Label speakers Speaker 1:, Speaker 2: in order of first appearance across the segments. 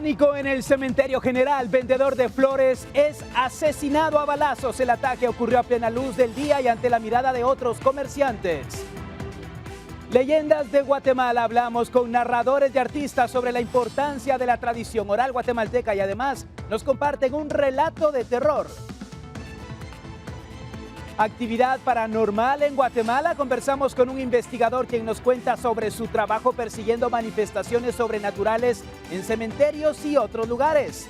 Speaker 1: Pánico en el cementerio general. Vendedor de flores es asesinado a balazos. El ataque ocurrió a plena luz del día y ante la mirada de otros comerciantes. Leyendas de Guatemala. Hablamos con narradores y artistas sobre la importancia de la tradición oral guatemalteca y además nos comparten un relato de terror. Actividad paranormal en Guatemala. Conversamos con un investigador quien nos cuenta sobre su trabajo persiguiendo manifestaciones sobrenaturales en cementerios y otros lugares.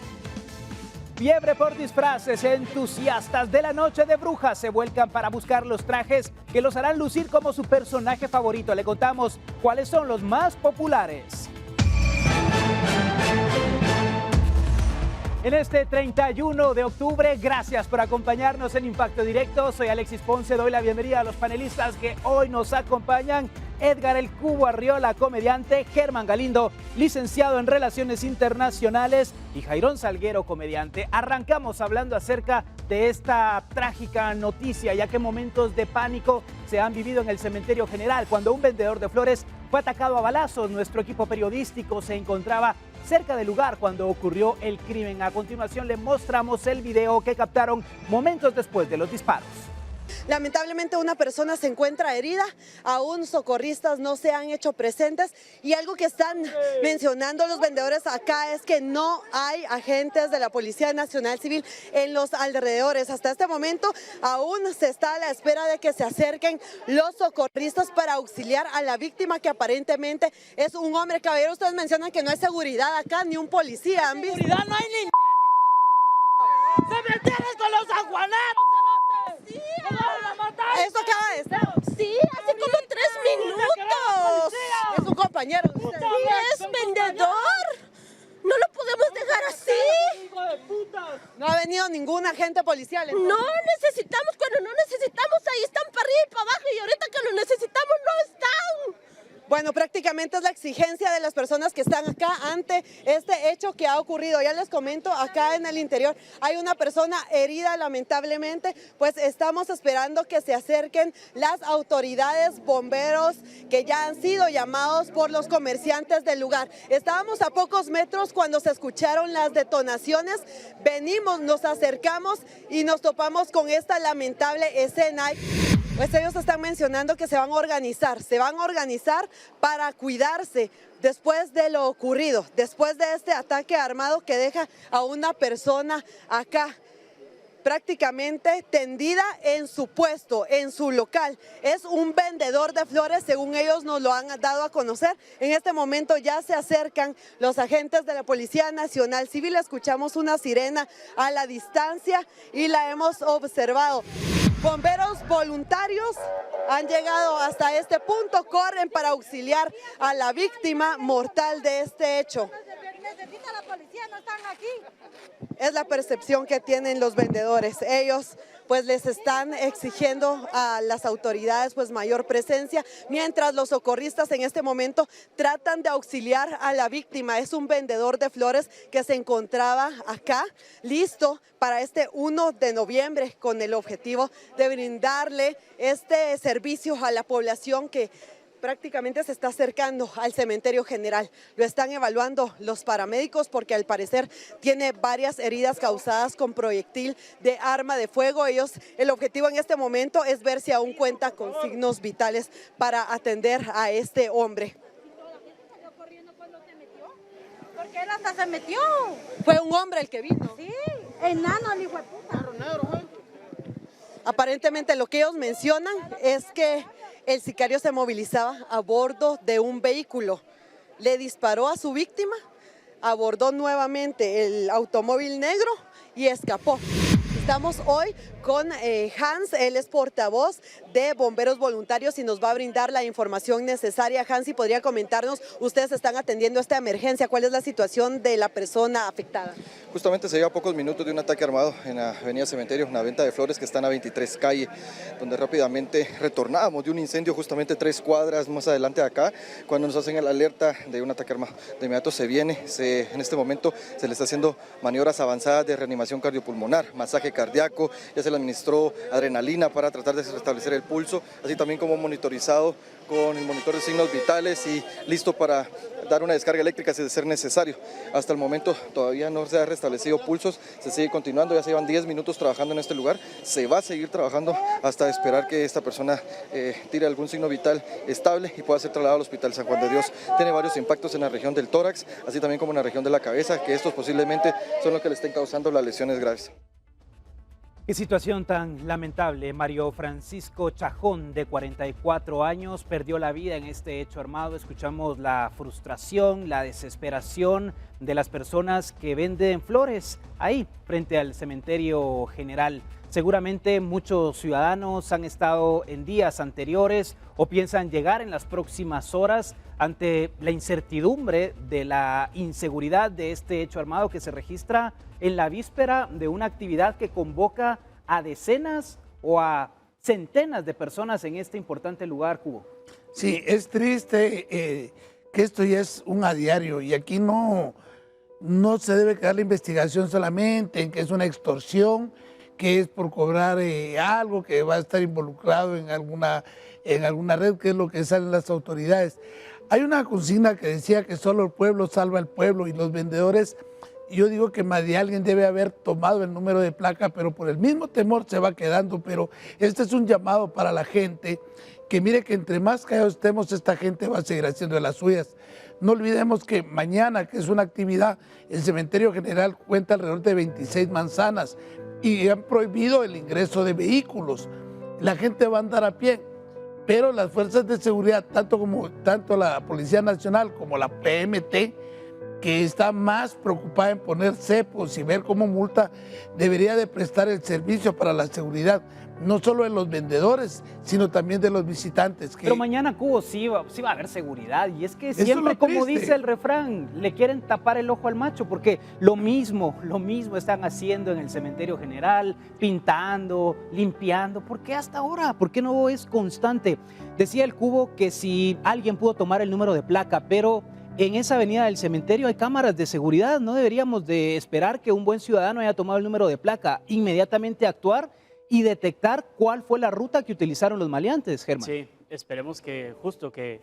Speaker 1: Fiebre por disfraces. Entusiastas de la noche de brujas se vuelcan para buscar los trajes que los harán lucir como su personaje favorito. Le contamos cuáles son los más populares. En este 31 de octubre, gracias por acompañarnos en Impacto Directo. Soy Alexis Ponce, doy la bienvenida a los panelistas que hoy nos acompañan. Edgar El Cubo Arriola, comediante, Germán Galindo, licenciado en Relaciones Internacionales, y Jairón Salguero, comediante. Arrancamos hablando acerca de esta trágica noticia, ya que momentos de pánico se han vivido en el cementerio general cuando un vendedor de flores fue atacado a balazos. Nuestro equipo periodístico se encontraba cerca del lugar cuando ocurrió el crimen. A continuación le mostramos el video que captaron momentos después de los disparos.
Speaker 2: Lamentablemente una persona se encuentra herida, aún socorristas no se han hecho presentes y algo que están mencionando los vendedores acá es que no hay agentes de la Policía Nacional Civil en los alrededores. Hasta este momento aún se está a la espera de que se acerquen los socorristas para auxiliar a la víctima, que aparentemente es un hombre. Caballero, ustedes mencionan que no hay seguridad acá, ni un policía. ¿Han visto?
Speaker 3: Seguridad no hay ni... ¡Cementerios con los sanjuaneros!
Speaker 2: Sí, eso acaba de ser. Sí, hace como 3 minutos. Es un compañero.
Speaker 3: Sí,
Speaker 2: es vendedor. No lo podemos dejar así. No ha venido ningún agente policial. Entonces.
Speaker 4: No necesitamos, cuando no necesitamos, ahí están para arriba y para abajo, y ahorita que lo necesitamos no están.
Speaker 2: Bueno, prácticamente es la exigencia de las personas que están acá ante este hecho que ha ocurrido. Ya les comento, acá en el interior hay una persona herida lamentablemente, pues estamos esperando que se acerquen las autoridades, bomberos que ya han sido llamados por los comerciantes del lugar. Estábamos a pocos metros cuando se escucharon las detonaciones, venimos, nos acercamos y nos topamos con esta lamentable escena. Pues ellos están mencionando que se van a organizar para cuidarse después de lo ocurrido, después de este ataque armado que deja a una persona acá prácticamente tendida en su puesto, en su local. Es un vendedor de flores, según ellos nos lo han dado a conocer. En este momento ya se acercan los agentes de la Policía Nacional Civil. Escuchamos una sirena a la distancia y la hemos observado. Bomberos voluntarios han llegado hasta este punto, corren para auxiliar a la víctima mortal de este hecho.
Speaker 4: Necesita la policía, no están aquí.
Speaker 2: Es la percepción que tienen los vendedores. Ellos pues les están exigiendo a las autoridades pues mayor presencia, mientras los socorristas en este momento tratan de auxiliar a la víctima. Es un vendedor de flores que se encontraba acá, listo para este 1 de noviembre, con el objetivo de brindarle este servicio a la población que prácticamente se está acercando al cementerio general. Lo están evaluando los paramédicos porque al parecer tiene varias heridas causadas con proyectil de arma de fuego. El objetivo en este momento es ver si aún cuenta con signos vitales para atender a este hombre.
Speaker 4: Porque él hasta se metió.
Speaker 2: Fue un hombre el que vino.
Speaker 4: Sí, enano, el hijo de puta.
Speaker 2: Aparentemente lo que ellos mencionan es que el sicario se movilizaba a bordo de un vehículo, le disparó a su víctima, abordó nuevamente el automóvil negro y escapó. Estamos hoy con Hans, él es portavoz de Bomberos Voluntarios y nos va a brindar la información necesaria. Hans, si podría comentarnos, ustedes están atendiendo esta emergencia, ¿cuál es la situación de la persona afectada?
Speaker 5: Justamente se lleva pocos minutos de un ataque armado en la avenida Cementerio, una venta de flores que están a 23 calle, donde rápidamente retornábamos de un incendio justamente 3 cuadras más adelante de acá, cuando nos hacen la alerta de un ataque armado. De inmediato en este momento se le está haciendo maniobras avanzadas de reanimación cardiopulmonar, masaje cheque cardíaco, ya se le administró adrenalina para tratar de restablecer el pulso, así también como monitorizado con el monitor de signos vitales y listo para dar una descarga eléctrica si de ser necesario. Hasta el momento todavía no se ha restablecido pulsos, se sigue continuando, ya se llevan 10 minutos trabajando en este lugar, se va a seguir trabajando hasta esperar que esta persona tire algún signo vital estable y pueda ser trasladado al Hospital San Juan de Dios. Tiene varios impactos en la región del tórax, así también como en la región de la cabeza, que estos posiblemente son los que le estén causando las lesiones graves.
Speaker 1: Qué situación tan lamentable. Mario Francisco Chajón, de 44 años, perdió la vida en este hecho armado. Escuchamos la frustración, la desesperación de las personas que venden flores ahí, frente al cementerio general. Seguramente muchos ciudadanos han estado en días anteriores o piensan llegar en las próximas horas ante la incertidumbre de la inseguridad de este hecho armado que se registra en la víspera de una actividad que convoca a decenas o a centenas de personas en este importante lugar, Cubo.
Speaker 6: Sí, es triste que esto ya es un a diario y aquí no se debe quedar la investigación solamente en que es una extorsión, que es por cobrar algo, que va a estar involucrado en alguna red, que es lo que salen las autoridades. Hay una consigna que decía que solo el pueblo salva al pueblo y los vendedores. Yo digo que más de alguien debe haber tomado el número de placa, pero por el mismo temor se va quedando. Pero este es un llamado para la gente, que mire que entre más callados estemos, esta gente va a seguir haciendo de las suyas. No olvidemos que mañana, que es una actividad, el cementerio general cuenta alrededor de 26 manzanas y han prohibido el ingreso de vehículos. La gente va a andar a pie, pero las fuerzas de seguridad, tanto la Policía Nacional como la PMT, que está más preocupada en poner cepos y ver cómo multa, debería de prestar el servicio para la seguridad, no solo de los vendedores, sino también de los visitantes.
Speaker 1: Pero mañana, Cubo, sí va a haber seguridad, y es que siempre, como dice el refrán, le quieren tapar el ojo al macho, porque lo mismo están haciendo en el cementerio general, pintando, limpiando. ¿Por qué hasta ahora? ¿Por qué no es constante? Decía el Cubo que si alguien pudo tomar el número de placa, pero en esa avenida del cementerio hay cámaras de seguridad. No deberíamos de esperar que un buen ciudadano haya tomado el número de placa, inmediatamente actuar y detectar cuál fue la ruta que utilizaron los maleantes, Germán.
Speaker 7: Sí, esperemos que justo que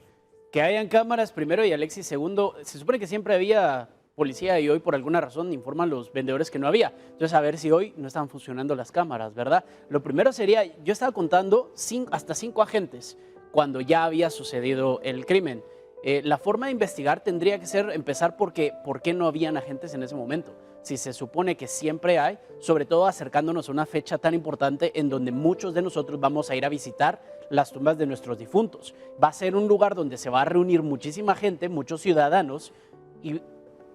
Speaker 7: hayan cámaras primero y Alexis segundo. Se supone que siempre había policía y hoy por alguna razón informan los vendedores que no había. Entonces a ver si hoy no están funcionando las cámaras, ¿verdad? Lo primero sería, yo estaba contando hasta 5 agentes cuando ya había sucedido el crimen. La forma de investigar tendría que ser empezar por qué no habían agentes en ese momento. Si se supone que siempre hay, sobre todo acercándonos a una fecha tan importante en donde muchos de nosotros vamos a ir a visitar las tumbas de nuestros difuntos. Va a ser un lugar donde se va a reunir muchísima gente, muchos ciudadanos, y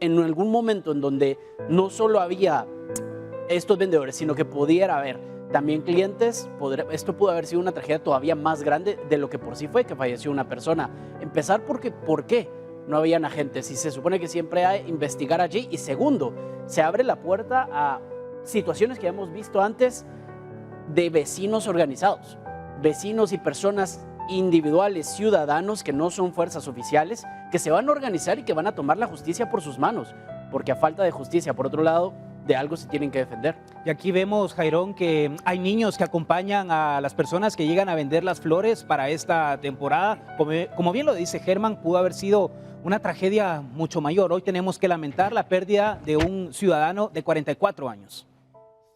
Speaker 7: en algún momento en donde no solo había estos vendedores, sino que pudiera haber también clientes, esto pudo haber sido una tragedia todavía más grande de lo que por sí fue, que falleció una persona. Empezar porque, ¿por qué no habían agentes? Si se supone que siempre hay, investigar allí. Y segundo, se abre la puerta a situaciones que hemos visto antes de vecinos organizados, vecinos y personas individuales, ciudadanos que no son fuerzas oficiales, que se van a organizar y que van a tomar la justicia por sus manos, porque a falta de justicia, por otro lado, de algo se tienen que defender.
Speaker 1: Y aquí vemos, Jairón, que hay niños que acompañan a las personas que llegan a vender las flores para esta temporada. Como bien lo dice Germán, pudo haber sido una tragedia mucho mayor. Hoy tenemos que lamentar la pérdida de un ciudadano de 44 años.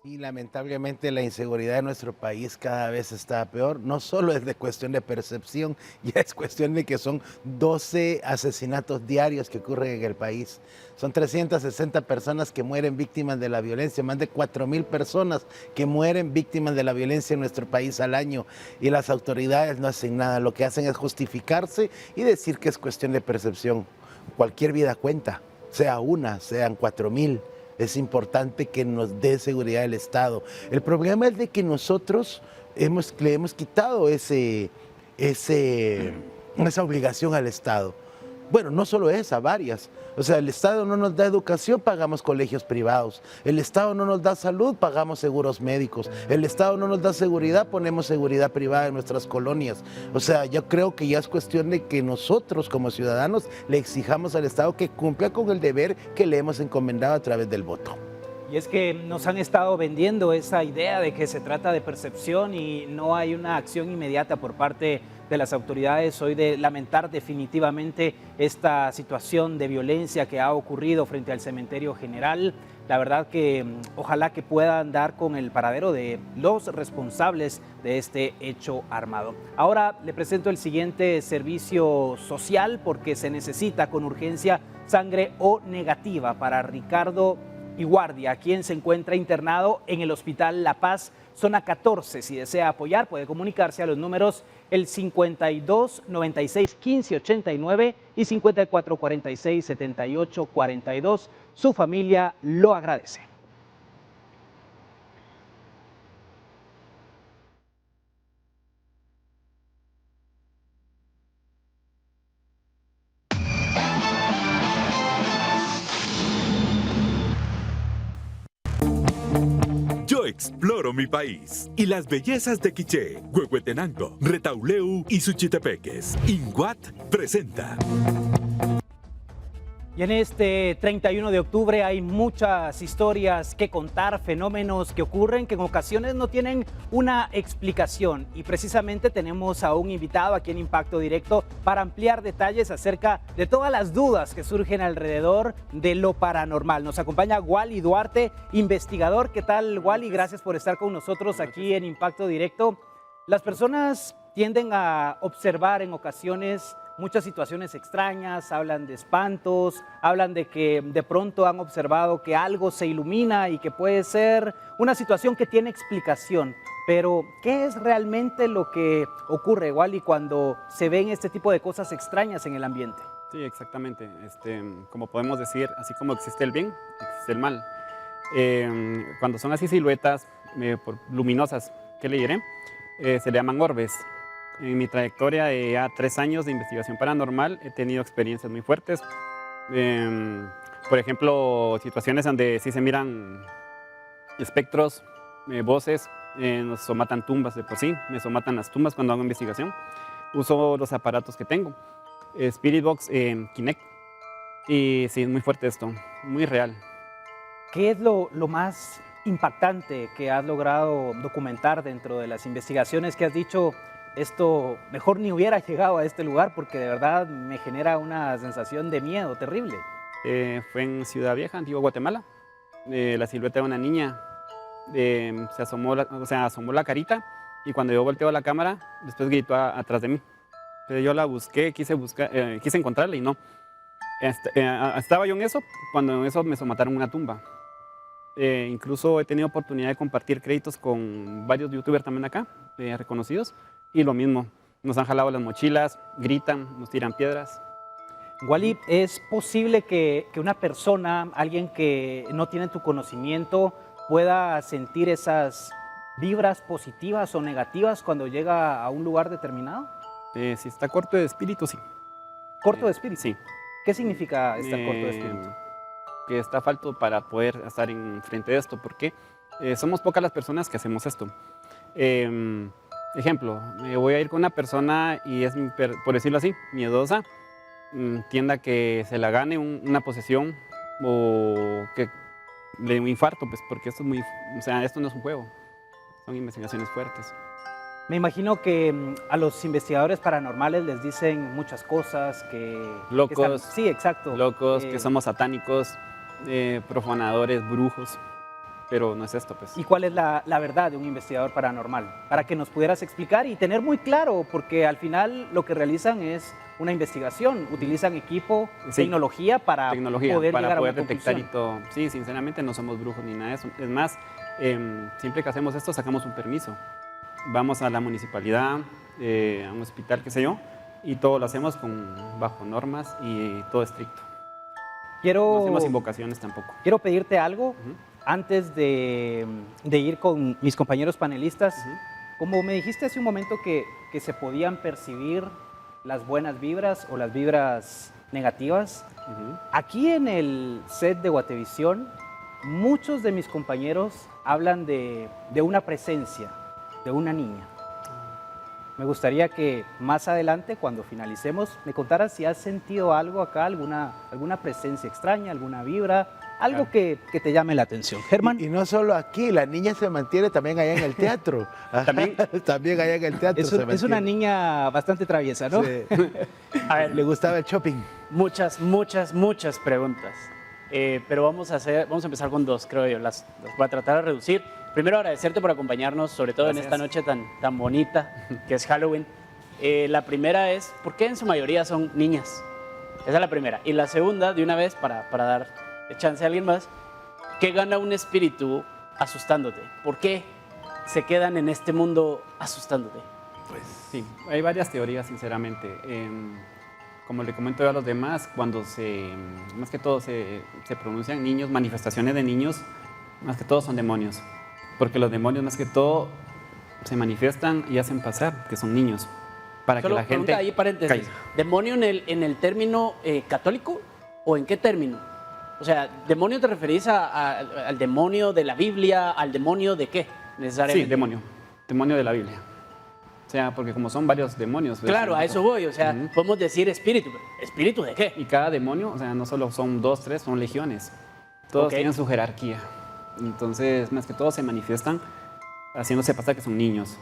Speaker 8: Y lamentablemente la inseguridad de nuestro país cada vez está peor. No solo es de cuestión de percepción, ya es cuestión de que son 12 asesinatos diarios que ocurren en el país. Son 360 personas que mueren víctimas de la violencia, más de 4.000 personas que mueren víctimas de la violencia en nuestro país al año. Y las autoridades no hacen nada, lo que hacen es justificarse y decir que es cuestión de percepción. Cualquier vida cuenta, sea una, sean 4.000. Es importante que nos dé seguridad el Estado. El problema es de que nosotros le hemos quitado esa obligación al Estado. Bueno, no solo esa, varias. O sea, el Estado no nos da educación, pagamos colegios privados. El Estado no nos da salud, pagamos seguros médicos. El Estado no nos da seguridad, ponemos seguridad privada en nuestras colonias. O sea, yo creo que ya es cuestión de que nosotros como ciudadanos le exijamos al Estado que cumpla con el deber que le hemos encomendado a través del voto.
Speaker 1: Y es que nos han estado vendiendo esa idea de que se trata de percepción y no hay una acción inmediata por parte de las autoridades. Hoy de lamentar definitivamente esta situación de violencia que ha ocurrido frente al cementerio general. La verdad que ojalá que puedan dar con el paradero de los responsables de este hecho armado. Ahora le presento el siguiente servicio social porque se necesita con urgencia sangre O negativa para Ricardo Iguardia, quien se encuentra internado en el Hospital La Paz, zona 14. Si desea apoyar, puede comunicarse a los números el 52 96 15 89 y 54 46 78 42. Su familia lo agradece.
Speaker 9: Yo exploro mi país y las bellezas de Quiché, Huehuetenango, Retauleu y Suchitepeques. INGUAT presenta.
Speaker 1: Y en este 31 de octubre hay muchas historias que contar, fenómenos que ocurren que en ocasiones no tienen una explicación. Y precisamente tenemos a un invitado aquí en Impacto Directo para ampliar detalles acerca de todas las dudas que surgen alrededor de lo paranormal. Nos acompaña Wally Duarte, investigador. ¿Qué tal, Wally? Gracias por estar con nosotros aquí en Impacto Directo. Las personas tienden a observar en ocasiones muchas situaciones extrañas, hablan de espantos, hablan de que de pronto han observado que algo se ilumina y que puede ser una situación que tiene explicación. Pero, ¿qué es realmente lo que ocurre, Wally, cuando se ven este tipo de cosas extrañas en el ambiente?
Speaker 10: Sí, exactamente. Como podemos decir, así como existe el bien, existe el mal. Cuando son así siluetas luminosas, ¿qué le diré? Se le llaman orbes. En mi trayectoria de ya 3 años de investigación paranormal he tenido experiencias muy fuertes. Por ejemplo, situaciones donde sí se miran espectros, voces, nos somatan tumbas de por sí, me somatan las tumbas cuando hago investigación. Uso los aparatos que tengo, Spirit Box, Kinect, y sí, es muy fuerte esto, muy real.
Speaker 1: ¿Qué es lo más impactante que has logrado documentar dentro de las investigaciones que has dicho? Esto mejor ni hubiera llegado a este lugar porque de verdad me genera una sensación de miedo terrible.
Speaker 10: Fue en Ciudad Vieja, Antigua Guatemala. La silueta de una niña se asomó, asomó la carita y cuando yo volteo a la cámara, después gritó atrás de mí. Pero yo la busqué, quise encontrarla y no. Estaba yo en eso, cuando en eso me somataron una tumba. Incluso he tenido oportunidad de compartir créditos con varios youtubers también acá, reconocidos. Y lo mismo, nos han jalado las mochilas, gritan, nos tiran piedras.
Speaker 1: Wally, ¿es posible que una persona, alguien que no tiene tu conocimiento, pueda sentir esas vibras positivas o negativas cuando llega a un lugar determinado?
Speaker 10: Si está corto de espíritu, sí.
Speaker 1: ¿Corto de espíritu?
Speaker 10: Sí.
Speaker 1: ¿Qué significa estar corto de espíritu?
Speaker 10: Que está falto para poder estar frente de esto, porque somos pocas las personas que hacemos esto. Ejemplo, me voy a ir con una persona y es, por decirlo así, miedosa, tiende a que se la gane una posesión o que le dé un infarto, pues porque esto esto no es un juego, son investigaciones fuertes.
Speaker 1: Me imagino que a los investigadores paranormales les dicen muchas cosas,
Speaker 10: locos,
Speaker 1: sí, exacto.
Speaker 10: Locos, que somos satánicos, profanadores, brujos. Pero no es esto, pues.
Speaker 1: ¿Y cuál es la verdad de un investigador paranormal? Para que nos pudieras explicar y tener muy claro, porque al final lo que realizan es una investigación, utilizan equipo, sí, tecnología para poder llegar a una
Speaker 10: detectar
Speaker 1: conclusión.
Speaker 10: Y todo. Sí, sinceramente no somos brujos ni nada de eso. Es más, siempre que hacemos esto sacamos un permiso. Vamos a la municipalidad, a un hospital, qué sé yo, y todo lo hacemos bajo normas y todo estricto. No hacemos invocaciones tampoco.
Speaker 1: Quiero pedirte algo. Antes de ir con mis compañeros panelistas, como me dijiste hace un momento que se podían percibir las buenas vibras o las vibras negativas, aquí en el set de Guatevisión, muchos de mis compañeros hablan de una presencia, de una niña. Me gustaría que más adelante, cuando finalicemos, me contaras si has sentido algo acá, alguna presencia extraña, alguna vibra, Algo que te llame la atención. Germán.
Speaker 8: Y no solo aquí, la niña se mantiene también allá en el teatro. También allá en el teatro
Speaker 1: Es una niña bastante traviesa, ¿no?
Speaker 8: Sí.
Speaker 7: A ver,
Speaker 8: Le gustaba el shopping.
Speaker 7: muchas preguntas. Pero vamos a empezar con dos, creo yo. Las voy a tratar de reducir. Primero, agradecerte por acompañarnos, sobre todo en esta noche tan bonita, que es Halloween. La primera es, ¿por qué en su mayoría son niñas? Esa es la primera. Y la segunda, de una vez, para dar chance a alguien más, ¿qué gana un espíritu asustándote? ¿Por qué se quedan en este mundo asustándote?
Speaker 10: Pues sí, hay varias teorías, sinceramente. Como le comento yo a los demás, cuando más que todo se pronuncian niños, manifestaciones de niños, más que todo son demonios. Porque los demonios, más que todo, se manifiestan y hacen pasar que son niños. Para
Speaker 7: Solo
Speaker 10: que la
Speaker 7: pregunta
Speaker 10: gente
Speaker 7: ahí, paréntesis.
Speaker 10: caiga.
Speaker 7: ¿Demonio en el término católico o en qué término? O sea, ¿demonio te referís al demonio de la Biblia, al demonio de qué necesariamente?
Speaker 10: Sí, demonio de la Biblia. O sea, porque como son varios demonios. pues,
Speaker 7: Claro, a eso voy. O sea, podemos decir espíritu. pero ¿espíritu de qué?
Speaker 10: Y cada demonio, o sea, no solo son 2, 3, son legiones. Todos
Speaker 7: Ok.
Speaker 10: tienen su jerarquía. Entonces, más que todo se manifiestan haciéndose pasar que son niños.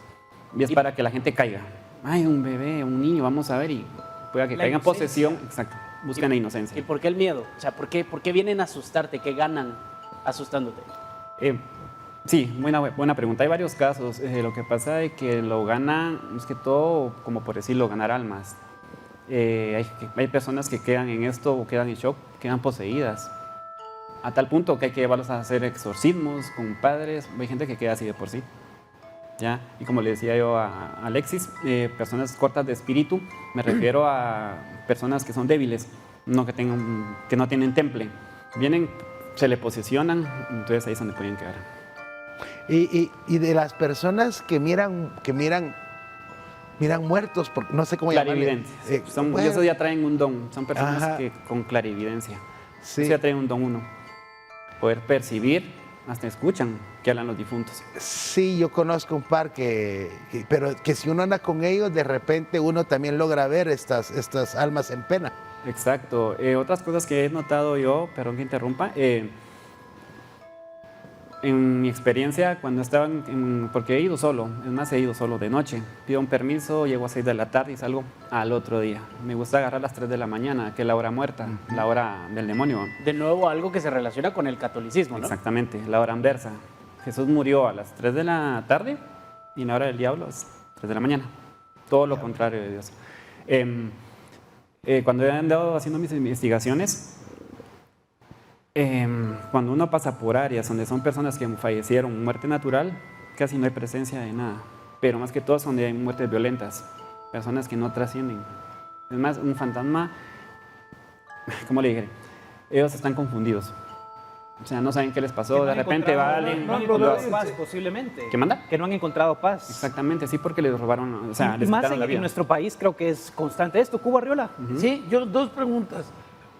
Speaker 10: Y es para que la gente caiga. Ay, un bebé, un niño, vamos a ver y pueda que
Speaker 7: La
Speaker 10: caiga en
Speaker 7: inocencia.
Speaker 10: posesión. Exacto, buscan la inocencia.
Speaker 7: ¿Y por qué el miedo? O sea, ¿por qué vienen a asustarte? ¿Qué ganan asustándote?
Speaker 10: Sí, buena pregunta. Hay varios casos. Lo que pasa es que lo ganan, es que todo, como por decirlo, ganar almas. Hay personas que quedan en esto o quedan en shock, quedan poseídas. A tal punto que hay que llevarlos a hacer exorcismos con padres. Hay gente que queda así de por sí. ¿Ya? Y como le decía yo a Alexis, personas cortas de espíritu, me refiero a personas que son débiles, que no tienen temple. Vienen, se le posesionan, entonces ahí es donde pueden quedar.
Speaker 8: Y de las personas que miran muertos, porque no sé cómo llamarle.
Speaker 10: Clarividentes.
Speaker 8: Bueno,
Speaker 10: Y eso ya traen un don. Son personas
Speaker 8: Ajá.
Speaker 10: que con clarividencia.
Speaker 8: Sí.
Speaker 10: Eso ya traen un don uno. Poder percibir, hasta escuchan que hablan los difuntos.
Speaker 8: Sí, yo conozco un par pero que si uno anda con ellos, de repente uno también logra ver estas almas en pena.
Speaker 10: Exacto. Otras cosas que he notado yo, perdón que interrumpa, en mi experiencia, cuando estaba porque he ido solo, es más, he ido solo de noche. Pido un permiso, llego a 6 de la tarde y salgo al otro día. Me gusta agarrar las 3 de la mañana, que es la hora muerta, la hora del demonio.
Speaker 7: De nuevo, algo que se relaciona con el catolicismo, ¿no?
Speaker 10: Exactamente, la hora anversa. Jesús murió a las 3 de la tarde y la hora del diablo es 3 de la mañana. Todo lo contrario de Dios. Cuando he andado haciendo mis investigaciones, cuando uno pasa por áreas donde son personas que fallecieron muerte natural, casi no hay presencia de nada. Pero más que todo es donde hay muertes violentas, personas que no trascienden. Es más, un fantasma, ¿cómo le dije? Ellos están confundidos. O sea, no saben qué les pasó, de repente va alguien...
Speaker 1: No han encontrado paz, posiblemente.
Speaker 10: ¿Qué manda?
Speaker 1: Que no han encontrado paz.
Speaker 10: Exactamente, sí, porque les robaron, o sea,
Speaker 1: Y
Speaker 10: les
Speaker 1: más
Speaker 10: quitaron la
Speaker 1: en
Speaker 10: vida.
Speaker 1: nuestro país creo que es constante esto. Cubo Arriola.
Speaker 6: Sí, yo dos preguntas.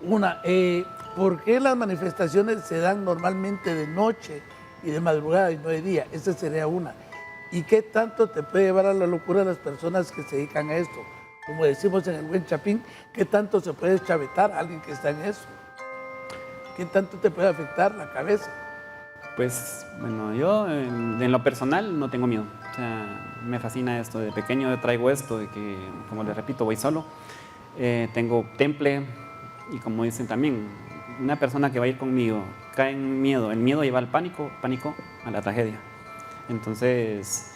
Speaker 6: Una, ¿por qué las manifestaciones se dan normalmente de noche y de madrugada y no de día? Esa sería una. ¿Y qué tanto te puede llevar a la locura las personas que se dedican a esto? Como decimos en el buen Chapín, ¿qué tanto se puede chavetar a alguien que está en eso? ¿Qué tanto te puede afectar la cabeza?
Speaker 10: Pues, bueno, yo en lo personal no tengo miedo. O sea, me fascina esto. De pequeño yo traigo esto de que, como les repito, voy solo. Tengo temple y como dicen también, una persona que va a ir conmigo cae en miedo. El miedo lleva al pánico, pánico a la tragedia. Entonces,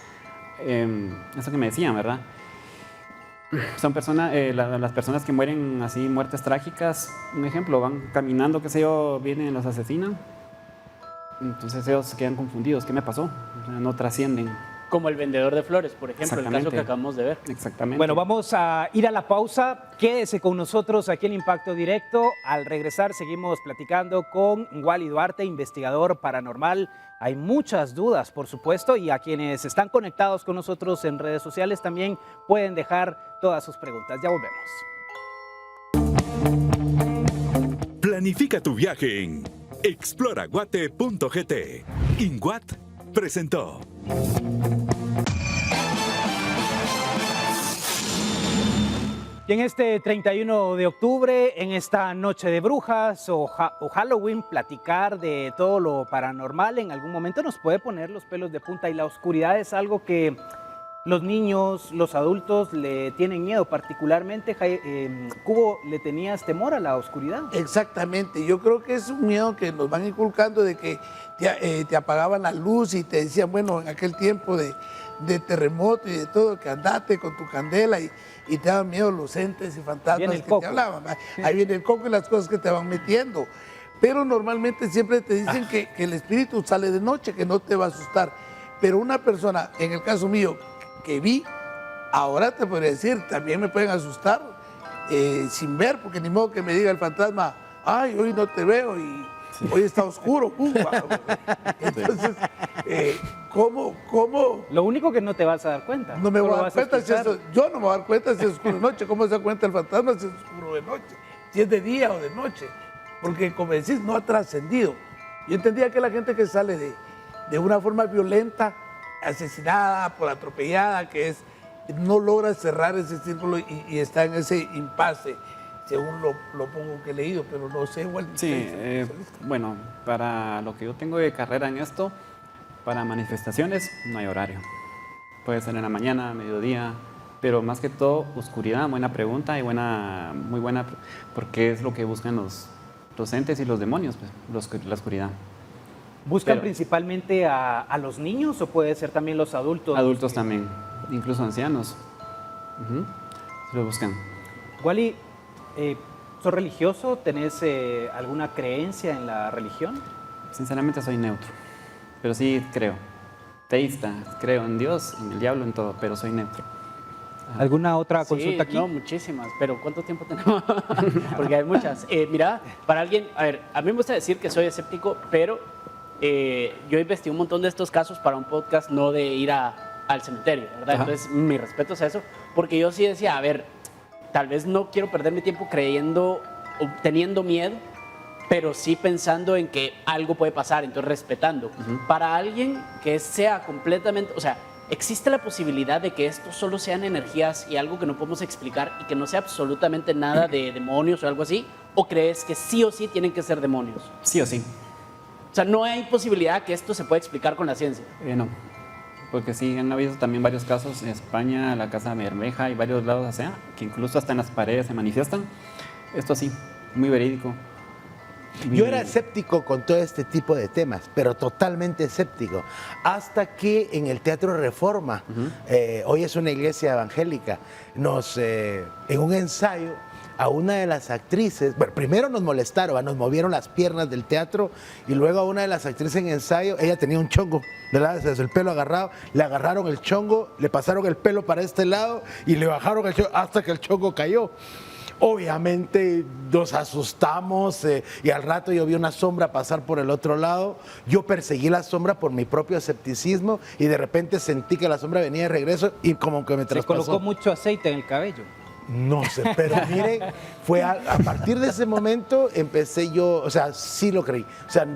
Speaker 10: eso que me decían, ¿verdad? Son personas, las personas que mueren así, muertes trágicas, un ejemplo, van caminando, qué sé yo, vienen, los asesinan. Entonces ellos quedan confundidos, ¿qué me pasó? O sea, no trascienden.
Speaker 7: Como el vendedor de flores, por ejemplo, el caso
Speaker 10: Exactamente.
Speaker 7: que acabamos de ver.
Speaker 10: Exactamente.
Speaker 1: Bueno, vamos a ir a la pausa. Quédese con nosotros aquí en Impacto Directo. Al regresar seguimos platicando con Wally Duarte, investigador paranormal. Hay muchas dudas, por supuesto, y a quienes están conectados con nosotros en redes sociales también pueden dejar todas sus preguntas. Ya volvemos.
Speaker 9: Planifica tu viaje en exploraguate.gt. INGUAT presentó.
Speaker 1: Y en este 31 de octubre, en esta noche de brujas o Halloween, platicar de todo lo paranormal en algún momento nos puede poner los pelos de punta, y la oscuridad es algo que los niños, los adultos le tienen miedo. Particularmente, Cubo, ¿le tenías temor a la oscuridad?
Speaker 6: Exactamente, yo creo que es un miedo que nos van inculcando de que te apagaban la luz y te decían, bueno, en aquel tiempo de terremoto y de todo, que andate con tu candela y te daban miedo los entes y fantasmas que te hablaban. Ahí viene el coco y las cosas que te van metiendo. Pero normalmente siempre te dicen que el espíritu sale de noche, que no te va a asustar. Pero una persona, en el caso mío, que vi, ahora te podría decir, también me pueden asustar sin ver, porque ni modo que me diga el fantasma, ay, hoy no te veo y hoy está oscuro. Entonces, ¿cómo?
Speaker 1: Lo único que no te vas a dar cuenta.
Speaker 6: No me voy a dar cuenta yo no me voy a dar cuenta si es oscuro de noche. ¿Cómo se da cuenta el fantasma si es oscuro de noche? Si es de día o de noche. Porque, como decís, no ha trascendido. Yo entendía que la gente que sale de una forma violenta, asesinada, por atropellada, que no logra cerrar ese círculo y está en ese impasse, según lo poco que he leído, pero no sé. Igual,
Speaker 10: sí, bueno, para lo que yo tengo de carrera en esto, para manifestaciones no hay horario. Puede ser en la mañana, mediodía, pero más que todo oscuridad. Buena pregunta y muy buena, porque es lo que buscan los entes y los demonios, pues, la oscuridad.
Speaker 1: ¿Buscan principalmente a los niños o puede ser también los adultos?
Speaker 10: Adultos también, incluso ancianos. Lo buscan.
Speaker 1: Wally, ¿sos religioso? ¿Tenés alguna creencia en la religión?
Speaker 10: Sinceramente soy neutro, pero sí creo. Teísta, creo en Dios, en el diablo, en todo, pero soy neutro.
Speaker 1: ¿Alguna otra consulta aquí?
Speaker 7: No, muchísimas, pero ¿cuánto tiempo tenemos? Porque hay muchas. Mira, para alguien, a ver, a mí me gusta decir que soy escéptico, pero yo investigué un montón de estos casos para un podcast, no de ir al cementerio, ¿verdad? Ajá. Entonces, mi respeto es a eso, porque yo sí decía, a ver, tal vez no quiero perder mi tiempo creyendo o teniendo miedo, pero sí pensando en que algo puede pasar, entonces respetando. Para alguien que sea completamente, o sea, ¿existe la posibilidad de que esto solo sean energías y algo que no podemos explicar y que no sea absolutamente nada de demonios o algo así? ¿O crees que sí o sí tienen que ser demonios?
Speaker 10: Sí o sí.
Speaker 7: O sea, no hay posibilidad que esto se pueda explicar con la ciencia.
Speaker 10: No, porque sí, han habido también varios casos en España, la Casa Bermeja y varios lados, o sea, que incluso hasta en las paredes se manifiestan. Esto sí, muy verídico.
Speaker 8: Yo era escéptico con todo este tipo de temas, pero totalmente escéptico, hasta que en el Teatro Reforma, hoy es una iglesia evangélica, en un ensayo a una de las actrices, bueno, primero nos molestaron, nos movieron las piernas del teatro y luego a una de las actrices en ensayo, ella tenía un chongo, ¿verdad? Desde el pelo agarrado, le agarraron el chongo, le pasaron el pelo para este lado y le bajaron el chongo hasta que el chongo cayó. Obviamente nos asustamos y al rato yo vi una sombra pasar por el otro lado. Yo perseguí la sombra por mi propio escepticismo y de repente sentí que la sombra venía de regreso y como que me traspasó.
Speaker 1: ¿Se colocó mucho aceite en el cabello?
Speaker 8: No sé, pero miren, fue a partir de ese momento empecé yo, o sea, sí lo creí. O sea,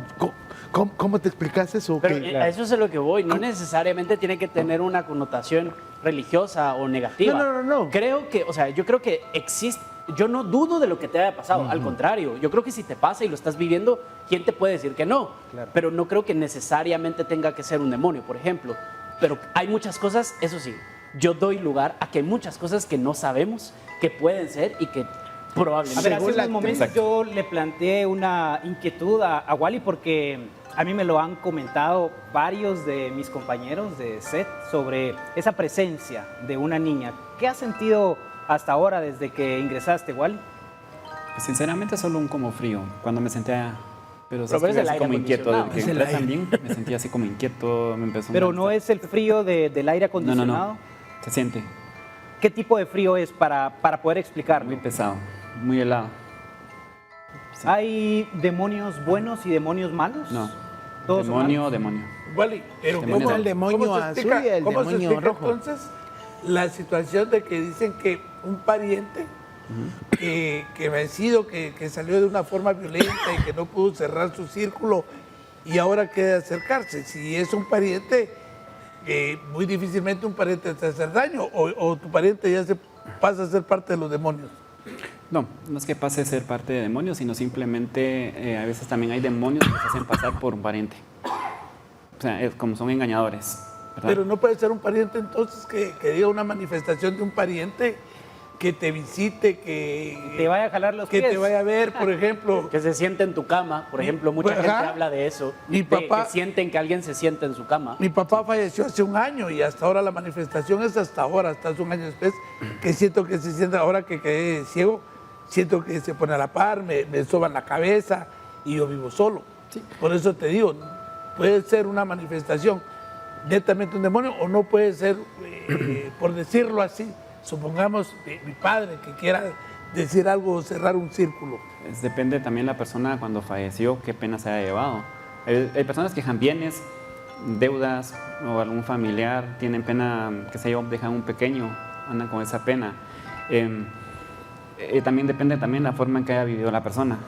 Speaker 8: ¿cómo te explicas eso?
Speaker 7: Pero a eso es a lo que voy, no necesariamente tiene que tener una connotación religiosa o negativa.
Speaker 8: No.
Speaker 7: Creo que, o sea, yo creo que existe, yo no dudo de lo que te haya pasado, al contrario, yo creo que si te pasa y lo estás viviendo, ¿quién te puede decir que no? Claro. Pero no creo que necesariamente tenga que ser un demonio, por ejemplo. Pero hay muchas cosas, eso sí, yo doy lugar a que hay muchas cosas que no sabemos, que pueden ser y que probablemente...
Speaker 1: A ver, hace unos momentos yo le planteé una inquietud a Wally porque a mí me lo han comentado varios de mis compañeros de set sobre esa presencia de una niña. ¿Qué has sentido hasta ahora desde que ingresaste, Wally?
Speaker 10: Pues sinceramente solo un como frío, cuando me sentía... Pero sí
Speaker 7: es el aire
Speaker 10: como inquieto,
Speaker 7: es el aire.
Speaker 10: También me sentía así como inquieto, me empezó.
Speaker 1: Pero no es el frío del aire acondicionado.
Speaker 10: No, se siente.
Speaker 1: ¿Qué tipo de frío es para poder explicarlo?
Speaker 10: Muy pesado, muy helado.
Speaker 1: Sí. ¿Hay demonios buenos y demonios malos?
Speaker 10: No.
Speaker 1: ¿Todos
Speaker 10: demonio.
Speaker 6: Wally, pero
Speaker 8: ¿cómo el demonio azul y el demonio rojo?
Speaker 6: Entonces, la situación de que dicen que un pariente que vencido, que salió de una forma violenta y que no pudo cerrar su círculo y ahora quiere acercarse. Si es un pariente, muy difícilmente un pariente te hace daño o tu pariente ya se pasa a ser parte de los demonios.
Speaker 10: No, no es que pase a ser parte de demonios, sino simplemente a veces también hay demonios que se hacen pasar por un pariente. O sea, como son engañadores, ¿verdad?
Speaker 6: Pero no puede ser un pariente entonces que diga una manifestación de un pariente que te visite, que
Speaker 1: te vaya a jalar los
Speaker 6: que
Speaker 1: pies.
Speaker 6: te vaya a ver, por ejemplo.
Speaker 7: Que se siente en tu cama, por ejemplo, mucha gente habla de eso.
Speaker 6: Mi papá,
Speaker 7: que sienten que alguien se siente en su cama.
Speaker 6: Mi papá falleció hace un año y hasta ahora la manifestación es hasta ahora, hasta hace un año después, que siento que se siente, ahora que quedé ciego, siento que se pone a la par, me soban la cabeza y yo vivo solo. Sí. Por eso te digo, puede ser una manifestación netamente un demonio o no puede ser, por decirlo así, supongamos mi padre que quiera decir algo o cerrar un círculo.
Speaker 10: Depende también la persona cuando falleció, qué pena se haya llevado. Hay personas que dejan bienes, deudas o algún familiar, tienen pena, qué sé yo, dejan un pequeño, andan con esa pena. También depende también la forma en que haya vivido la persona.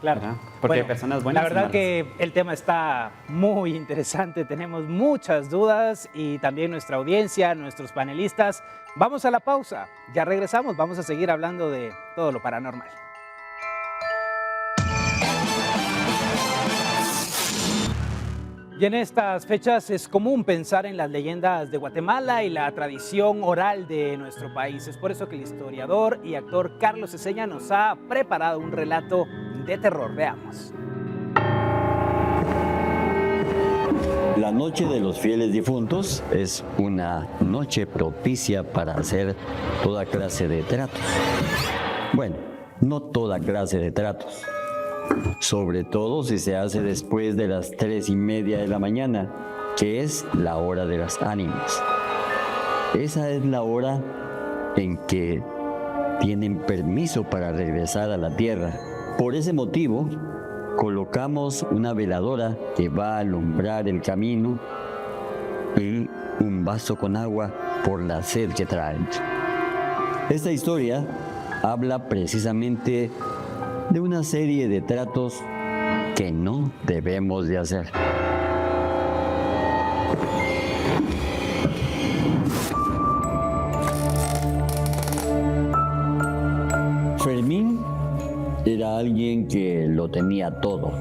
Speaker 1: Claro.
Speaker 10: ¿Verdad? Porque hay personas buenas.
Speaker 1: La verdad que el tema está muy interesante, tenemos muchas dudas y también nuestra audiencia, nuestros panelistas. Vamos a la pausa, ya regresamos, vamos a seguir hablando de todo lo paranormal. Y en estas fechas es común pensar en las leyendas de Guatemala y la tradición oral de nuestro país. Es por eso que el historiador y actor Carlos Eseña nos ha preparado un relato de terror. Veamos.
Speaker 11: La noche de los fieles difuntos es una noche propicia para hacer toda clase de tratos. Bueno, no toda clase de tratos. Sobre todo si se hace después de las 3:30 de la mañana, que es la hora de las ánimas. Esa es la hora en que tienen permiso para regresar a la tierra. Por ese motivo, colocamos una veladora que va a alumbrar el camino y un vaso con agua por la sed que traen. Esta historia habla precisamente de una serie de tratos que no debemos de hacer. Fermín era alguien que lo tenía todo.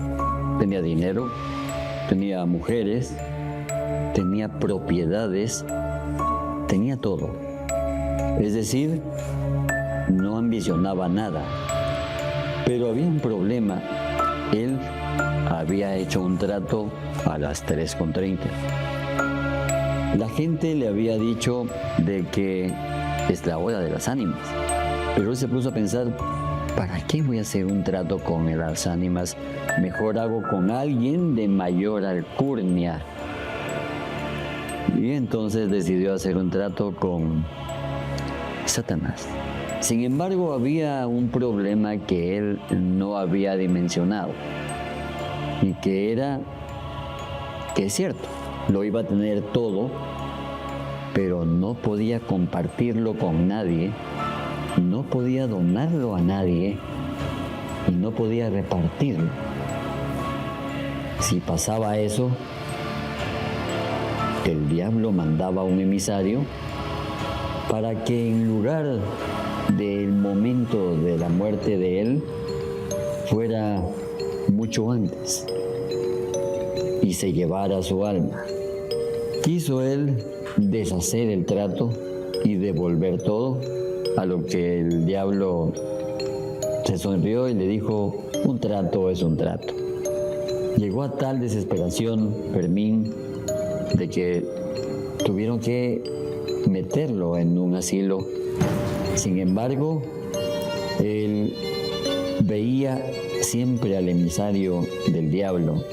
Speaker 11: Tenía dinero, tenía mujeres, tenía propiedades, tenía todo. Es decir, no ambicionaba nada. Pero había un problema. Él había hecho un trato a las 3:30. La gente le había dicho de que es la hora de las ánimas. Pero él se puso a pensar, ¿para qué voy a hacer un trato con las ánimas? Mejor hago con alguien de mayor alcurnia. Y entonces decidió hacer un trato con Satanás. Sin embargo, había un problema que él no había dimensionado y que era, que es cierto, lo iba a tener todo, pero no podía compartirlo con nadie, no podía donarlo a nadie y no podía repartirlo. Si pasaba eso, el diablo mandaba un emisario para que en lugar del momento de la muerte de él fuera mucho antes y se llevara su alma. Quiso él deshacer el trato y devolver todo, a lo que el diablo se sonrió y le dijo, un trato es un trato. Llegó a tal desesperación Fermín de que tuvieron que meterlo en un asilo. Sin embargo, él veía siempre al emisario del diablo,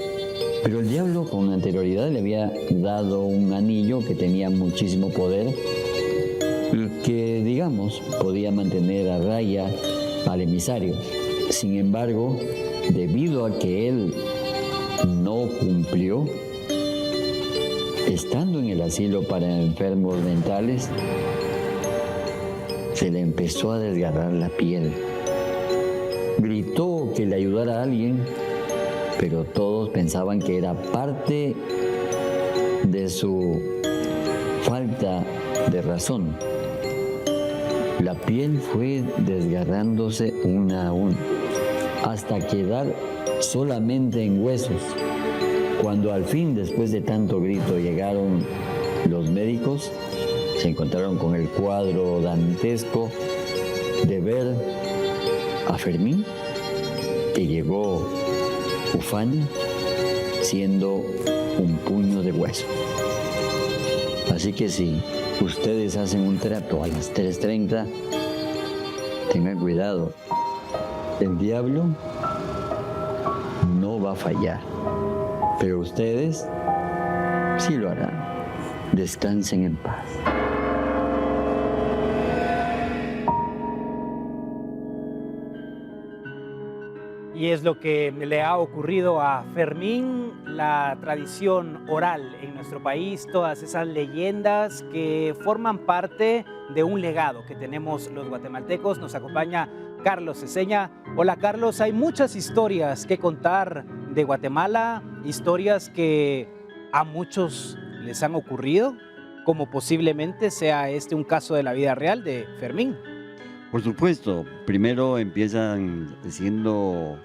Speaker 11: pero el diablo con anterioridad le había dado un anillo que tenía muchísimo poder y que, digamos, podía mantener a raya al emisario. Sin embargo, debido a que él no cumplió, estando en el asilo para enfermos mentales, se le empezó a desgarrar la piel. Gritó que le ayudara a alguien, pero todos pensaban que era parte de su falta de razón. La piel fue desgarrándose una a una, hasta quedar solamente en huesos. Cuando al fin, después de tanto grito, llegaron los médicos, se encontraron con el cuadro dantesco de ver a Fermín, que llegó ufano, siendo un puño de hueso. Así que si ustedes hacen un trato a las 3:30, tengan cuidado. El diablo no va a fallar, pero ustedes sí lo harán. Descansen en paz.
Speaker 1: Y es lo que le ha ocurrido a Fermín, la tradición oral en nuestro país, todas esas leyendas que forman parte de un legado que tenemos los guatemaltecos. Nos acompaña Carlos Ceseña. Hola Carlos, hay muchas historias que contar de Guatemala, historias que a muchos les han ocurrido, como posiblemente sea este un caso de la vida real de Fermín.
Speaker 11: Por supuesto, primero empiezan siendo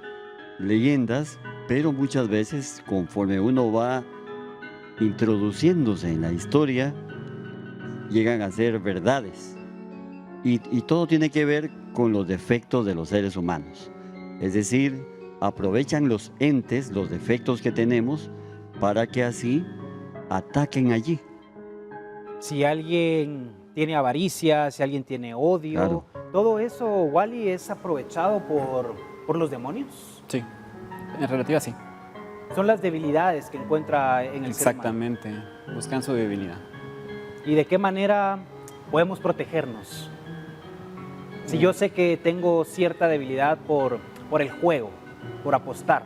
Speaker 11: leyendas, pero muchas veces conforme uno va introduciéndose en la historia, llegan a ser verdades. Y todo tiene que ver con los defectos de los seres humanos. Es decir, aprovechan los entes, los defectos que tenemos, para que así ataquen allí.
Speaker 1: Si alguien tiene avaricia, si alguien tiene odio,
Speaker 11: Claro.
Speaker 1: todo eso, Wally, es aprovechado por los demonios.
Speaker 10: Sí, en relativa sí.
Speaker 1: Son las debilidades que encuentra en el ser humano.
Speaker 10: Exactamente, buscan su debilidad.
Speaker 1: ¿Y de qué manera podemos protegernos? Si yo sé que tengo cierta debilidad por el juego, por apostar,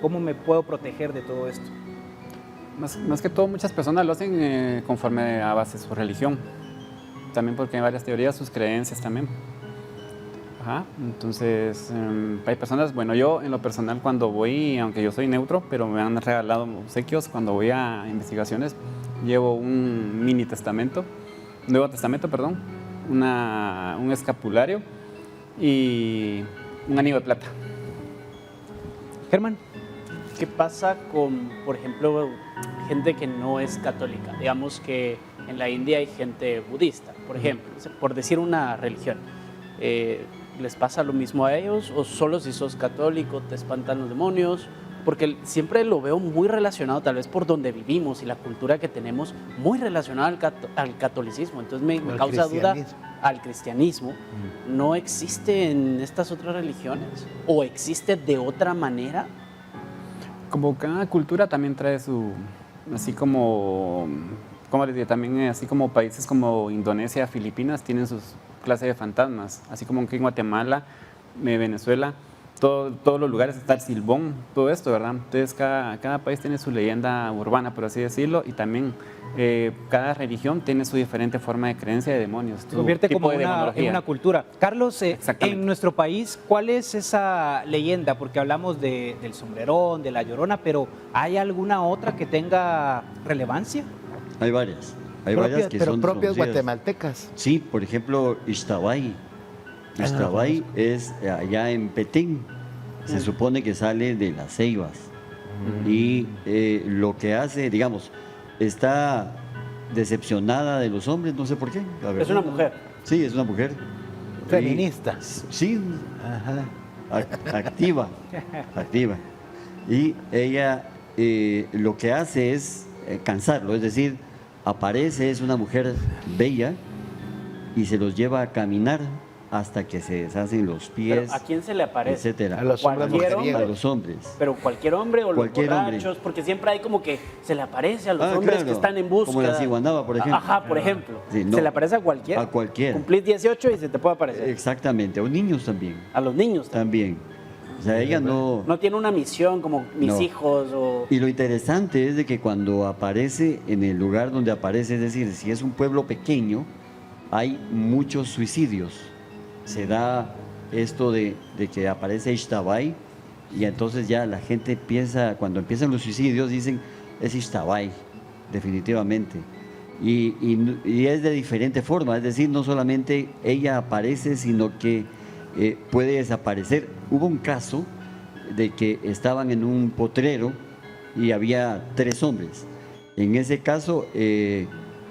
Speaker 1: ¿cómo me puedo proteger de todo esto?
Speaker 10: Más que todo, muchas personas lo hacen conforme a base de su religión. También porque hay varias teorías, sus creencias también. Ajá. Entonces, hay personas, bueno, yo en lo personal cuando voy, aunque yo soy neutro, pero me han regalado obsequios, cuando voy a investigaciones, llevo un mini testamento, Nuevo Testamento, perdón, un escapulario y un anillo de plata.
Speaker 1: Germán.
Speaker 7: ¿Qué pasa con, por ejemplo, gente que no es católica? Digamos que en la India hay gente budista, por ejemplo, por decir una religión. ¿Les pasa lo mismo a ellos o solo si sos católico te espantan los demonios? Porque siempre lo veo muy relacionado, tal vez por donde vivimos y la cultura que tenemos, muy relacionado al catolicismo. Entonces me causa duda al cristianismo. ¿No existe en estas otras religiones? ¿O existe de otra manera?
Speaker 10: Como cada cultura también trae su, así como, ¿cómo les digo? También así como países como Indonesia, Filipinas tienen sus clases de fantasmas, así como aquí en Guatemala, Venezuela, todos los lugares está el silbón, todo esto, ¿verdad? Entonces cada país tiene su leyenda urbana, por así decirlo, y también cada religión tiene su diferente forma de creencia de demonios.
Speaker 1: Se convierte como en una cultura. Carlos, en nuestro país, ¿cuál es esa leyenda? Porque hablamos del sombrerón, de la llorona, pero ¿hay alguna otra que tenga relevancia?
Speaker 11: Hay varias. Hay varias que son
Speaker 8: propias
Speaker 11: conocidas.
Speaker 8: guatemaltecas.
Speaker 11: Sí, por ejemplo, Ixtabay. Ixtabay es allá en Petén. Se supone que sale de las ceibas. Y lo que hace, digamos, está decepcionada de los hombres, no sé por qué.
Speaker 7: Es una mujer.
Speaker 11: Sí, es una mujer.
Speaker 8: Feminista.
Speaker 11: Sí, activa. Y ella lo que hace es cansarlo, es decir, aparece, es una mujer bella y se los lleva a caminar hasta que se deshacen los pies.
Speaker 7: ¿Pero a quién se le aparece?
Speaker 11: Etcétera.
Speaker 8: A los hombres mujeriegos.
Speaker 11: A los hombres.
Speaker 7: Pero cualquier hombre o
Speaker 11: Cualquier
Speaker 7: los
Speaker 11: hombre.
Speaker 7: borrachos, porque siempre hay como que se le aparece a los hombres
Speaker 11: claro,
Speaker 7: que están en busca.
Speaker 11: como la ciguanaba, por ejemplo.
Speaker 7: Ajá, por ejemplo.
Speaker 11: Sí, no.
Speaker 7: Se le aparece a cualquiera.
Speaker 11: A cualquiera.
Speaker 7: Cumplís 18 y se te puede aparecer.
Speaker 11: Exactamente, a los niños también.
Speaker 7: A los niños también.
Speaker 11: O sea, ella no...
Speaker 7: No tiene una misión como mis
Speaker 11: No.
Speaker 7: hijos o...
Speaker 11: Y lo interesante es de que cuando aparece en el lugar donde aparece, es decir, si es un pueblo pequeño, hay muchos suicidios. Se da esto de que aparece Ixtabay y entonces ya la gente piensa, cuando empiezan los suicidios, dicen, es Ixtabay, definitivamente. y es de diferente forma, es decir, no solamente ella aparece, sino que puede desaparecer. Hubo un caso de que estaban en un potrero y había 3 hombres. En ese caso,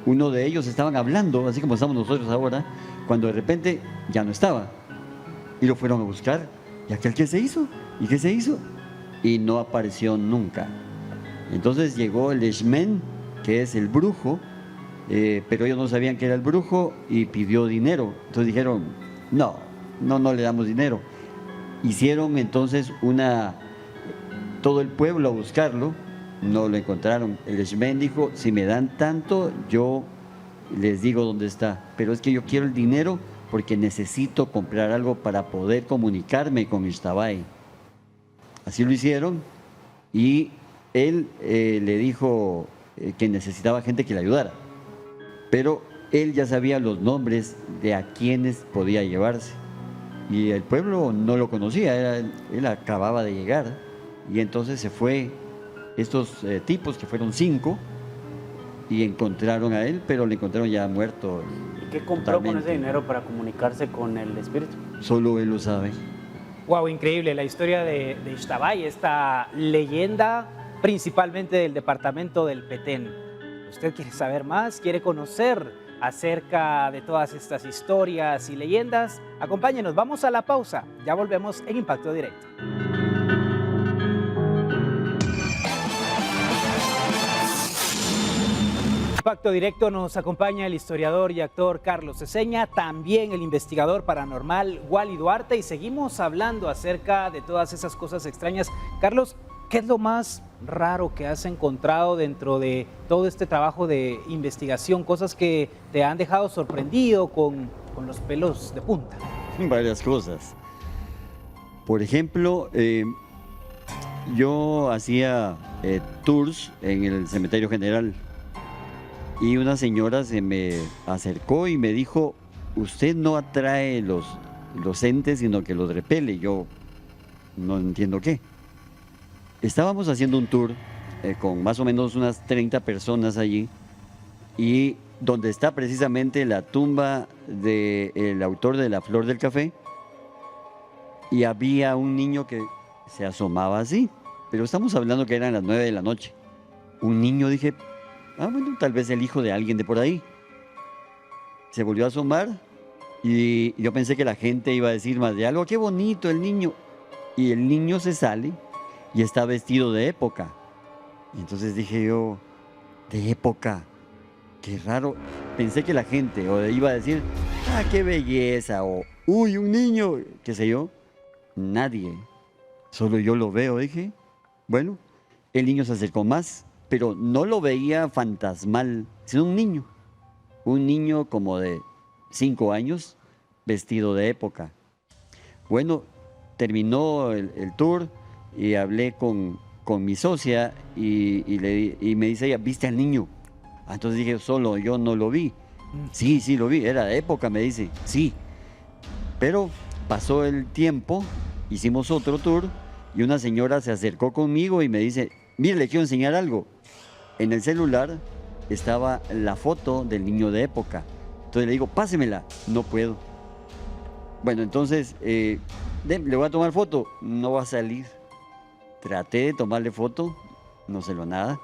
Speaker 11: uno de ellos estaban hablando, así como estamos nosotros ahora, cuando de repente ya no estaba. Y lo fueron a buscar. ¿Y aquel qué se hizo? ¿Y qué se hizo? Y no apareció nunca. Entonces llegó el Eshmen, que es el brujo, pero ellos no sabían que era el brujo y pidió dinero. Entonces dijeron, no le damos dinero. Hicieron entonces todo el pueblo a buscarlo, no lo encontraron. El Eshmen dijo, si me dan tanto, yo les digo dónde está, pero es que yo quiero el dinero porque necesito comprar algo para poder comunicarme con Ixtabay. Así lo hicieron y él le dijo que necesitaba gente que le ayudara, pero él ya sabía los nombres de a quienes podía llevarse y el pueblo no lo conocía, él acababa de llegar y entonces se fue estos tipos que fueron 5 y encontraron a él, pero le encontraron ya muerto.
Speaker 7: ¿Y qué compró con ese dinero para comunicarse con el espíritu?
Speaker 11: Solo él lo sabe.
Speaker 1: Wow, increíble la historia de Ixtabay, esta leyenda principalmente del departamento del Petén. ¿Usted quiere saber más? ¿Quiere conocer acerca de todas estas historias y leyendas? Acompáñenos, vamos a la pausa. Ya volvemos en Impacto Directo. Impacto Directo nos acompaña el historiador y actor Carlos Ceseña, también el investigador paranormal Wally Duarte, y seguimos hablando acerca de todas esas cosas extrañas. Carlos, ¿qué es lo más raro que has encontrado dentro de todo este trabajo de investigación? Cosas que te han dejado sorprendido con los pelos de punta.
Speaker 11: Varias cosas. Por ejemplo, yo hacía tours en el cementerio general. Y una señora se me acercó y me dijo, usted no atrae los entes, sino que los repele. Yo no entiendo qué. Estábamos haciendo un tour con más o menos unas 30 personas allí, y donde está precisamente la tumba del autor de La Flor del Café, y había un niño que se asomaba así, pero estamos hablando que eran las 9 de la noche. Un niño, dije, bueno, tal vez el hijo de alguien de por ahí. Se volvió a asomar y yo pensé que la gente iba a decir más de algo. ¡Qué bonito el niño! Y el niño se sale y está vestido de época. Y entonces dije yo, ¿de época? Qué raro. Pensé que la gente iba a decir, ¡ah, qué belleza! O, ¡uy, un niño! ¿Qué sé yo? Nadie. Solo yo lo veo, dije. Bueno, el niño se acercó más, pero no lo veía fantasmal, sino un niño como de 5 años, vestido de época. Bueno, terminó el tour y hablé con mi socia y me dice ella, ¿viste al niño? Entonces dije, solo yo no lo vi. Sí, lo vi, era de época, me dice, sí. Pero pasó el tiempo, hicimos otro tour y una señora se acercó conmigo y me dice, mire, le quiero enseñar algo. En el celular estaba la foto del niño de época. Entonces le digo, pásemela. No puedo. Bueno, entonces le voy a tomar foto. No va a salir. Traté de tomarle foto, no salió nada.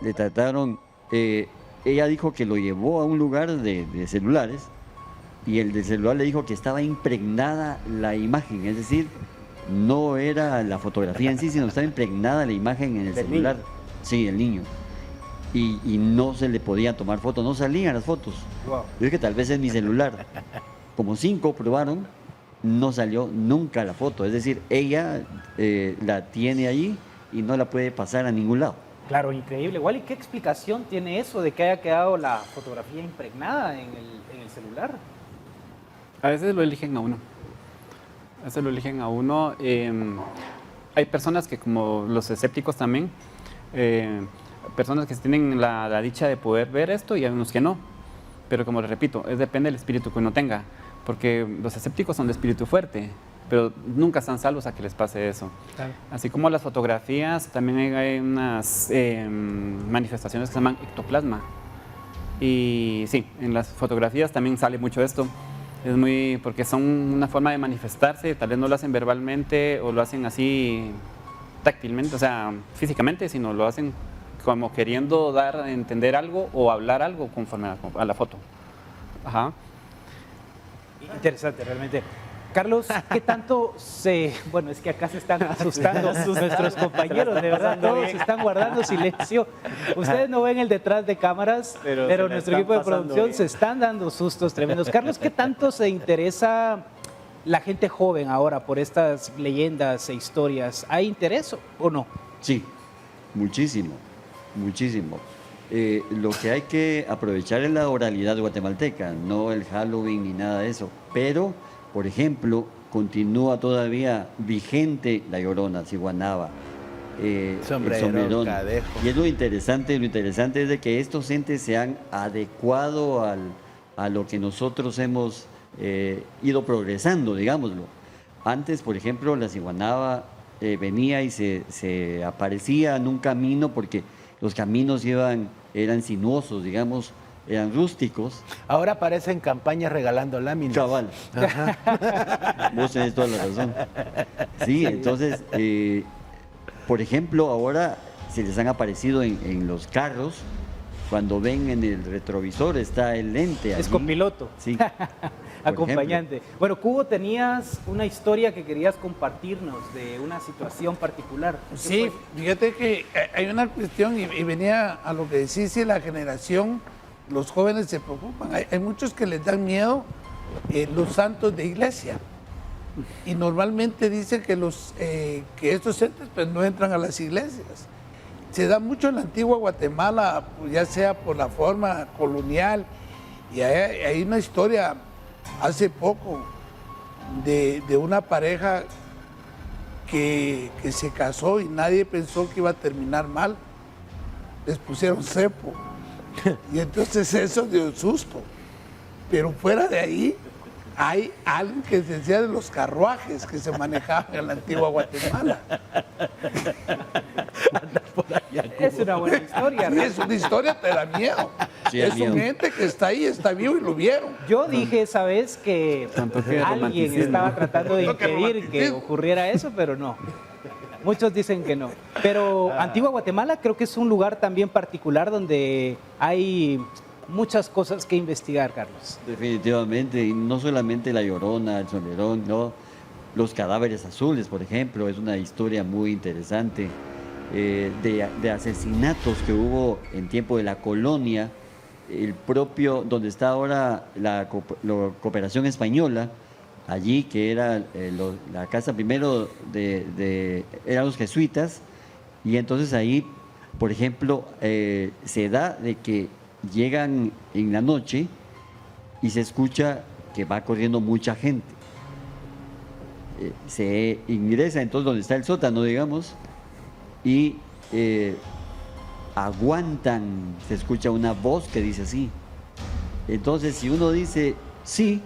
Speaker 11: Le trataron, ella dijo que lo llevó a un lugar de celulares y el del celular le dijo que estaba impregnada la imagen, es decir, no era la fotografía en sí, sino estaba impregnada la imagen en el celular. Niño. Sí, el niño. Y no se le podía tomar fotos, no salían las fotos. Wow. Yo dije que tal vez es mi celular. Como 5 probaron, no salió nunca la foto. Es decir, ella la tiene allí y no la puede pasar a ningún lado.
Speaker 1: Claro, increíble. Wally, ¿qué explicación tiene eso de que haya quedado la fotografía impregnada en el celular?
Speaker 10: A veces lo eligen a uno. Hay personas que, como los escépticos también, personas que tienen la dicha de poder ver esto y hay unos que no. Pero como les repito, depende del espíritu que uno tenga. Porque los escépticos son de espíritu fuerte, pero nunca están salvos a que les pase eso. Claro. Así como las fotografías, también hay unas manifestaciones que se llaman ectoplasma. Y sí, en las fotografías también sale mucho esto. Es muy, porque son una forma de manifestarse, tal vez no lo hacen verbalmente o lo hacen así táctilmente, o sea, físicamente, sino lo hacen como queriendo dar a entender algo o hablar algo conforme a la foto. Ajá.
Speaker 1: Interesante, realmente. Carlos, ¿qué tanto bueno, es que acá se están asustando nuestros compañeros, de verdad, todos están guardando silencio. Ustedes no ven el detrás de cámaras, pero nuestro equipo de producción se están dando sustos tremendos. Carlos, ¿qué tanto se interesa la gente joven ahora por estas leyendas e historias? ¿Hay interés o no?
Speaker 11: Sí, muchísimo, muchísimo. Lo que hay que aprovechar es la oralidad guatemalteca, no el Halloween ni nada de eso, pero... Por ejemplo, continúa todavía vigente La Llorona, Ciguanaba, el Sombrerón.
Speaker 8: Cadejo.
Speaker 11: Y es lo interesante es de que estos entes se han adecuado a lo que nosotros hemos ido progresando, digámoslo. Antes, por ejemplo, la Ciguanaba venía y se aparecía en un camino porque los caminos eran sinuosos, digamos, eran rústicos.
Speaker 8: Ahora aparecen campañas regalando láminas.
Speaker 11: Cabal. Vos tenés toda la razón. Sí, entonces, por ejemplo, ahora se les han aparecido en los carros, cuando ven en el retrovisor está el lente.
Speaker 1: Es copiloto.
Speaker 11: Sí.
Speaker 1: Acompañante. Bueno, Cubo, tenías una historia que querías compartirnos de una situación particular.
Speaker 6: Sí, fíjate que hay una cuestión y venía a lo que decís, si la generación... Los jóvenes se preocupan. Hay muchos que les dan miedo los santos de iglesia. Y normalmente dicen que estos entes pues, no entran a las iglesias. Se da mucho en la antigua Guatemala, ya sea por la forma colonial. Y hay una historia hace poco de una pareja que se casó y nadie pensó que iba a terminar mal. Les pusieron cepo. Y entonces eso dio susto. Pero fuera de ahí, hay algo que se decía de los carruajes que se manejaban en la antigua Guatemala.
Speaker 1: Es una buena historia.
Speaker 6: Sí, es una historia, te da miedo.
Speaker 11: Sí,
Speaker 6: es
Speaker 11: miedo.
Speaker 6: un ente que está ahí, está vivo y lo vieron.
Speaker 1: Yo dije esa vez que alguien estaba tratando de impedir que ocurriera eso, pero no. Muchos dicen que no. Pero Antigua Guatemala creo que es un lugar también particular donde hay muchas cosas que investigar, Carlos.
Speaker 11: Definitivamente, y no solamente La Llorona, el Sombrerón, no. Los cadáveres azules, por ejemplo, es una historia muy interesante de asesinatos que hubo en tiempo de la colonia, el propio, donde está ahora la Cooperación Española, allí que era la casa primero eran los jesuitas, y entonces ahí, por ejemplo, se da de que llegan en la noche y se escucha que va corriendo mucha gente. Se ingresa entonces donde está el sótano, digamos, y aguantan, se escucha una voz que dice así. Entonces, si uno dice sí,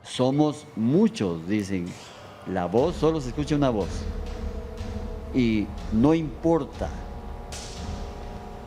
Speaker 11: somos muchos, dicen. La voz, solo se escucha una voz. Y no importa.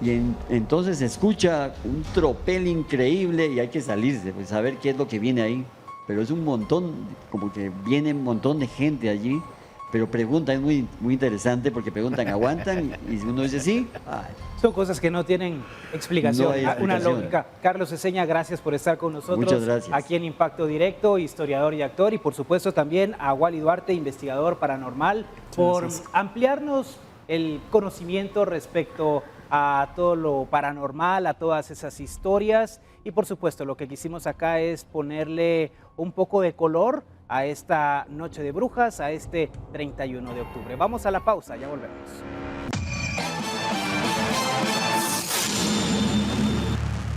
Speaker 11: Y entonces se escucha un tropel increíble y hay que salirse, pues saber qué es lo que viene ahí. Pero es un montón, como que viene un montón de gente allí. Pero preguntan, es muy, muy interesante porque preguntan, ¿aguantan? Y si uno dice sí, ay.
Speaker 1: Son cosas que no tienen explicación,
Speaker 11: No hay
Speaker 1: una
Speaker 11: explicación.
Speaker 1: lógica. Carlos Eseña, gracias por estar con nosotros.
Speaker 11: Muchas gracias.
Speaker 1: Aquí en Impacto Directo, historiador y actor. Y por supuesto también a Wally Duarte, investigador paranormal, por ampliarnos el conocimiento respecto a todo lo paranormal, a todas esas historias. Y por supuesto lo que quisimos acá es ponerle un poco de color a esta Noche de Brujas, a este 31 de octubre. Vamos a la pausa, ya volvemos.